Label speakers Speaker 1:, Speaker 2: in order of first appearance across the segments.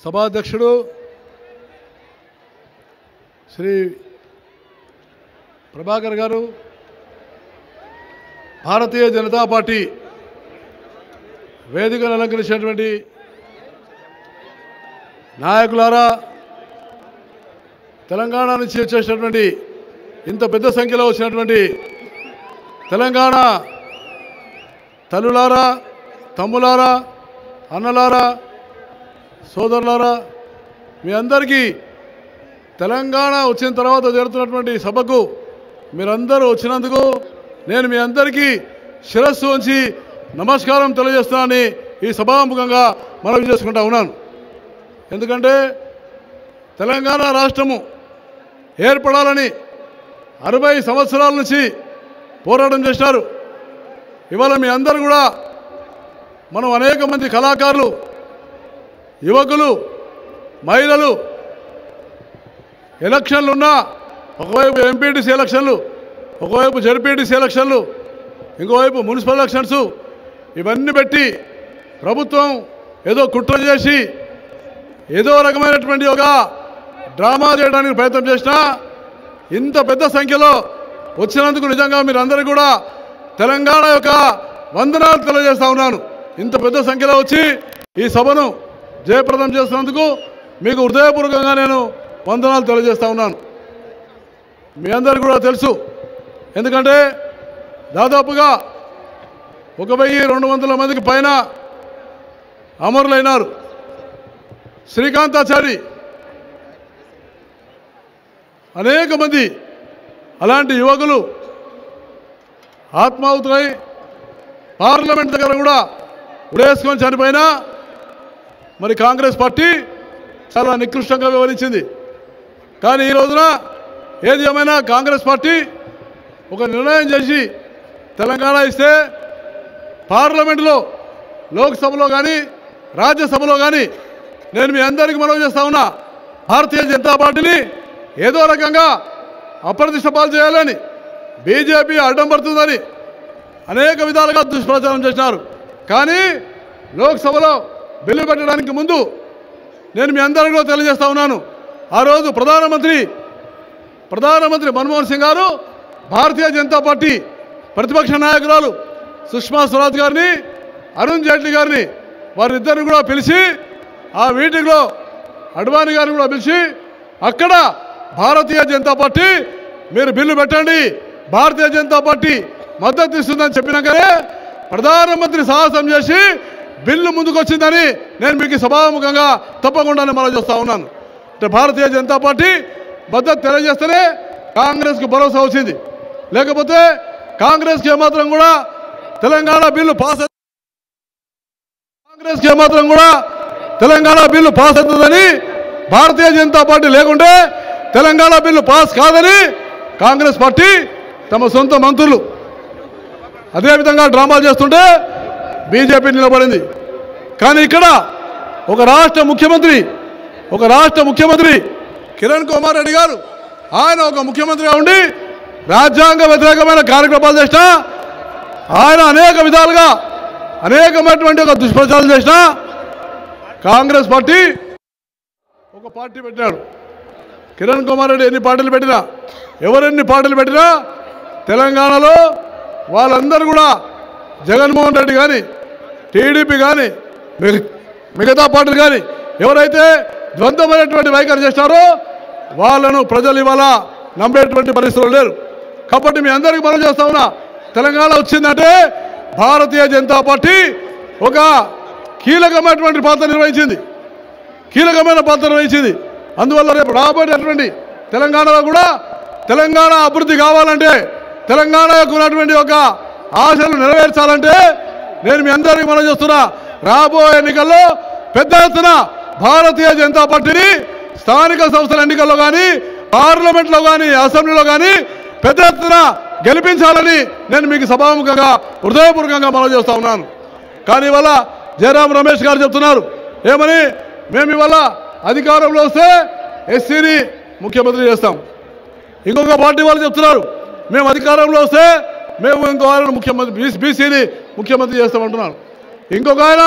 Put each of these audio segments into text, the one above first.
Speaker 1: సభాధ్యక్షుడు శ్రీ ప్రభాకర్ గారు, భారతీయ జనతా పార్టీ వేదికను అలంకరించినటువంటి నాయకులారా, తెలంగాణ నుంచి వచ్చేసినటువంటి ఇంత పెద్ద సంఖ్యలో వచ్చినటువంటి తెలంగాణ తల్లులారా, తమ్ములారా, అన్నలారా, సోదరులారా, మీ అందరికీ తెలంగాణ వచ్చిన తర్వాత జరుగుతున్నటువంటి సభకు మీరందరూ వచ్చినందుకు నేను మీ అందరికీ శిరస్సు వంచి నమస్కారం తెలియజేస్తున్నానని ఈ సభాముఖంగా మనవి చేసుకుంటా ఉన్నాను. ఎందుకంటే తెలంగాణ రాష్ట్రము ఏర్పడాలని 60 సంవత్సరాల నుంచి పోరాటం చేశారు. ఇవాళ మీ అందరూ కూడా మనం అనేక మంది కళాకారులు, యువకులు, మహిళలు ఎలక్షన్లు ఉన్నా, ఒకవైపు ఎంపీటీసీ ఎలక్షన్లు, ఒకవైపు జడ్పీటీసీ ఎలక్షన్లు, ఇంకోవైపు మున్సిపల్ ఎలక్షన్స్, ఇవన్నీ పెట్టి ప్రభుత్వం ఏదో కుట్ర చేసి ఏదో రకమైనటువంటి ఒక డ్రామా చేయడానికి ప్రయత్నం చేసినా ఇంత పెద్ద సంఖ్యలో వచ్చినందుకు నిజంగా మీరందరూ కూడా తెలంగాణ యొక్క వందనాలు తెలియజేస్తా ఉన్నాను. ఇంత పెద్ద సంఖ్యలో వచ్చి ఈ సభను జయప్రదం చేస్తున్నందుకు మీకు హృదయపూర్వకంగా నేను వందనాలు తెలియజేస్తా ఉన్నాను. మీ అందరికీ కూడా తెలుసు, ఎందుకంటే దాదాపుగా 1200 మందికి పైన అమరులైనారు. శ్రీకాంతాచారి, అనేక మంది అలాంటి యువకులు ఆత్మాహుతులై పార్లమెంట్ దగ్గర కూడా ఉడేసుకొని చనిపోయినా మరి కాంగ్రెస్ పార్టీ చాలా నికృష్టంగా వివరించింది. కానీ ఈ రోజున ఏది ఏమైనా కాంగ్రెస్ పార్టీ ఒక నిర్ణయం చేసి తెలంగాణ ఇస్తే పార్లమెంటులో, లోక్సభలో కానీ రాజ్యసభలో కానీ నేను మీ అందరికీ మనవి చేస్తా ఉన్నా, భారతీయ జనతా పార్టీని ఏదో రకంగా అప్రతిష్ట పాలు చేయాలని బీజేపీ అడ్డం పడుతుందని అనేక విధాలుగా దుష్ప్రచారం చేసినారు. కానీ లోక్సభలో బిల్లు పెట్టడానికి ముందు నేను మీ అందరికీ తెలియజేస్తా ఉన్నాను, ఆ రోజు ప్రధానమంత్రి మన్మోహన్ సింగ్ గారు భారతీయ జనతా పార్టీ ప్రతిపక్ష నాయకురాలు సుష్మా స్వరాజ్ గారిని, అరుణ్ జైట్లీ గారిని, వారిద్దరిని కూడా పిలిచి ఆ మీటింగ్లో అడ్వాణి గారిని కూడా పిలిచి అక్కడ భారతీయ జనతా పార్టీ మీరు బిల్లు పెట్టండి, భారతీయ జనతా పార్టీ మద్దతు ఇస్తుందని చెప్పినాకనే ప్రధానమంత్రి సాహసం చేసి బిల్లు ముందుకు వచ్చిందని నేను మీకు సభాముఖంగా తప్పకుండానే మనవి చేస్తా ఉన్నాను. అంటే భారతీయ జనతా పార్టీ మద్దతు తెలియజేస్తేనే కాంగ్రెస్కు భరోసా వచ్చింది. లేకపోతే కాంగ్రెస్కి ఏమాత్రం కూడా తెలంగాణ బిల్లు పాస్ అవుతుందని, భారతీయ జనతా పార్టీ లేకుంటే తెలంగాణ బిల్లు పాస్ కాదని కాంగ్రెస్ పార్టీ తమ సొంత మంత్రులు అదేవిధంగా డ్రామా చేస్తుంటే బీజేపీ నిలబడింది. కానీ ఇక్కడ ఒక రాష్ట్ర ముఖ్యమంత్రి కిరణ్ కుమార్ రెడ్డి గారు, ఆయన ఒక ముఖ్యమంత్రిగా ఉండి రాజ్యాంగ వ్యతిరేకమైన కార్యక్రమాలు చేసినా, ఆయన అనేక విధాలుగా అనేకమైనటువంటి ఒక దుష్ప్రచారం చేసినా కాంగ్రెస్ పార్టీ ఒక పార్టీ పెట్టాడు. కిరణ్ కుమార్ రెడ్డి ఎన్ని పార్టీలు పెట్టినా, ఎవరెన్ని పార్టీలు పెట్టినా తెలంగాణలో వాళ్ళందరూ కూడా జగన్మోహన్ రెడ్డి కానీ, టీడీపీ కానీ, మిగతా పార్టీలు కానీ ఎవరైతే ద్వంద్వమైనటువంటి వైఖరి చేస్తారో వాళ్ళను ప్రజలు ఇవాళ నమ్మేటువంటి పరిస్థితులు లేరు. కాబట్టి మీ అందరికీ మనం చేస్తా ఉన్నా, తెలంగాణ వచ్చిందంటే భారతీయ జనతా పార్టీ ఒక కీలకమైన పాత్ర నిర్వహించింది. అందువల్ల రేపు రాబోయేటటువంటి తెలంగాణలో కూడా తెలంగాణ అభివృద్ధి కావాలంటే, తెలంగాణకు ఉన్నటువంటి ఒక ఆశలు నెరవేర్చాలంటే నేను మీ అందరికీ మనం చేస్తున్నా, రాబోయే ఎన్నికల్లో పెద్ద ఎత్తున భారతీయ జనతా పార్టీని స్థానిక సంస్థల ఎన్నికల్లో కానీ, పార్లమెంట్లో కానీ, అసెంబ్లీలో కానీ పెద్ద ఎత్తున గెలిపించాలని నేను మీకు సభాముఖంగా హృదయపూర్వకంగా మనవి చేస్తా ఉన్నాను. కానీ ఇవాళ జయరాం రమేష్ గారు చెప్తున్నారు ఏమని, మేము ఇవాళ అధికారంలో వస్తే ఎస్సీని ముఖ్యమంత్రి చేస్తాం. ఇంకొక పార్టీ వాళ్ళు చెప్తున్నారు మేము అధికారంలో వస్తే మేము ఇంకో ఆయన ముఖ్యమంత్రి బీసీని ముఖ్యమంత్రి చేస్తామంటున్నారు. ఇంకొక ఆయన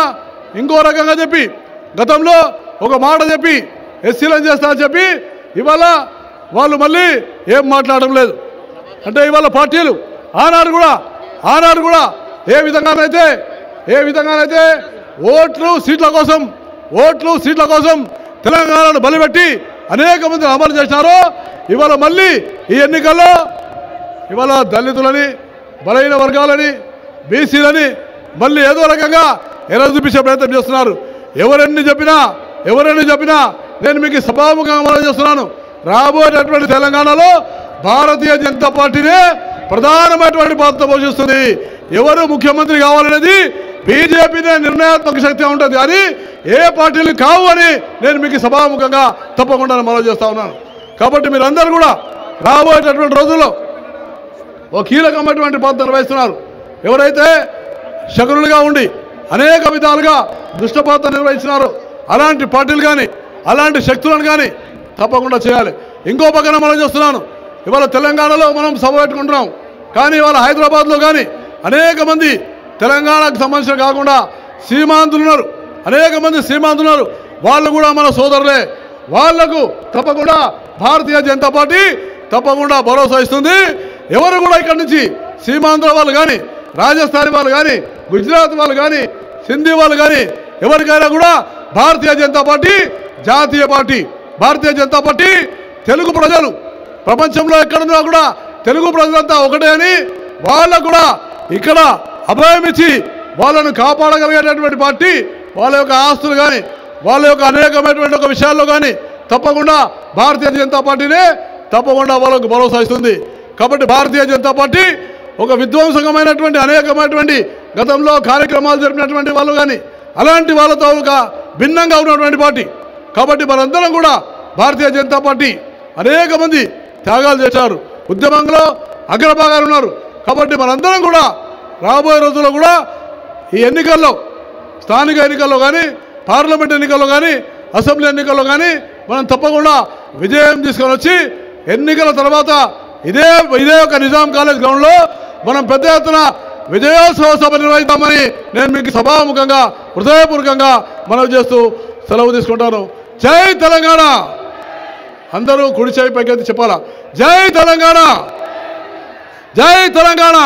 Speaker 1: ఇంకో రకంగా చెప్పి గతంలో ఒక మాట చెప్పి ఎస్సీలను చేస్తా అని చెప్పి ఇవాళ వాళ్ళు మళ్ళీ ఏం మాట్లాడడం లేదు. అంటే ఇవాళ పార్టీలు ఆనాడు కూడా ఏ విధంగానైతే ఓట్లు సీట్ల కోసం తెలంగాణను బలిపెట్టి అనేక మందిని అమలు చేశారో ఇవాళ మళ్ళీ ఈ ఎన్నికల్లో ఇవాళ దళితులని, బలహీన వర్గాలని, బీసీలని మళ్ళీ ఏదో రకంగా ఎర్ర చూపించే ప్రయత్నం చేస్తున్నారు. ఎవరెన్ని చెప్పినా నేను మీకు సభాముఖంగా అమలు చేస్తున్నాను. రాబోయేటటువంటి తెలంగాణలో భారతీయ జనతా పార్టీనే ప్రధానమైనటువంటి పాత్ర పోషిస్తుంది. ఎవరు ముఖ్యమంత్రి కావాలనేది బీజేపీనే నిర్ణయాత్మక శక్తి ఉంటుంది, కానీ ఏ పార్టీలు కావు అని నేను మీకు సభాముఖంగా తప్పకుండా అమలు చేస్తా ఉన్నాను. కాబట్టి మీరందరూ కూడా రాబోయేటటువంటి రోజుల్లో ఓ కీలకమైనటువంటి పాత్ర నిర్వహిస్తున్నారు. ఎవరైతే శకునులుగా ఉండి అనేక విధాలుగా దుష్టపాత్ర నిర్వహించినారో అలాంటి పార్టీలు కానీ అలాంటి శక్తులను కానీ తప్పకుండా చేయాలి. ఇంకో పక్కన మనం చేస్తున్నాను, ఇవాళ తెలంగాణలో మనం సభ పెట్టుకుంటున్నాం, కానీ ఇవాళ హైదరాబాద్లో కానీ అనేక మంది తెలంగాణకు సంబంధించిన కాకుండా సీమాంధ్రులు ఉన్నారు, అనేక మంది సీమాంధ్రులు ఉన్నారు. వాళ్ళు కూడా మన సోదరులే. వాళ్లకు తప్పకుండా భారతీయ జనతా పార్టీ తప్పకుండా భరోసా ఇస్తుంది. ఎవరు కూడా ఇక్కడి నుంచి సీమాంధ్ర వాళ్ళు కానీ, రాజస్థాన్ వాళ్ళు కానీ, గుజరాత్ వాళ్ళు కానీ, సింధీ వాళ్ళు కానీ ఎవరికైనా కూడా భారతీయ జనతా పార్టీ జాతీయ పార్టీ. భారతీయ జనతా పార్టీ తెలుగు ప్రజలు ప్రపంచంలో ఎక్కడున్నా కూడా తెలుగు ప్రజలంతా ఒకటే అని వాళ్ళకు కూడా ఇక్కడ అభయం ఇచ్చి వాళ్ళను కాపాడగలిగేటటువంటి పార్టీ. వాళ్ళ యొక్క ఆస్తులు కానీ వాళ్ళ యొక్క అనేకమైనటువంటి ఒక విషయాల్లో కానీ తప్పకుండా భారతీయ జనతా పార్టీనే తప్పకుండా వాళ్ళకు భరోసా ఇస్తుంది. కాబట్టి భారతీయ జనతా పార్టీ ఒక విధ్వంసకమైనటువంటి అనేకమైనటువంటి గతంలో కార్యక్రమాలు జరిపినటువంటి వాళ్ళు కానీ అలాంటి వాళ్ళతో ఒక భిన్నంగా ఉన్నటువంటి పార్టీ. కాబట్టి మనందరం కూడా భారతీయ జనతా పార్టీ అనేక మంది త్యాగాలు చేశారు, ఉద్యమంలో అగ్రభాగాలు ఉన్నారు. కాబట్టి మనందరం కూడా రాబోయే రోజుల్లో కూడా ఈ ఎన్నికల్లో, స్థానిక ఎన్నికల్లో కానీ, పార్లమెంట్ ఎన్నికల్లో కానీ, అసెంబ్లీ ఎన్నికల్లో కానీ మనం తప్పకుండా విజయం తీసుకొని వచ్చి ఎన్నికల తర్వాత ఇదే ఒక నిజాం కాలేజ్ గ్రౌండ్లో మనం పెద్ద ఎత్తున విజయోత్సవ సభ నిర్వహిద్దామని నేను మీకు సభాముఖంగా హృదయపూర్వకంగా మనవి చేస్తూ సెలవు తీసుకుంటాను. జై తెలంగాణ. అందరూ కుడి చేయి పైకెత్తి చెప్పాలా, జై తెలంగాణ, జై తెలంగాణ.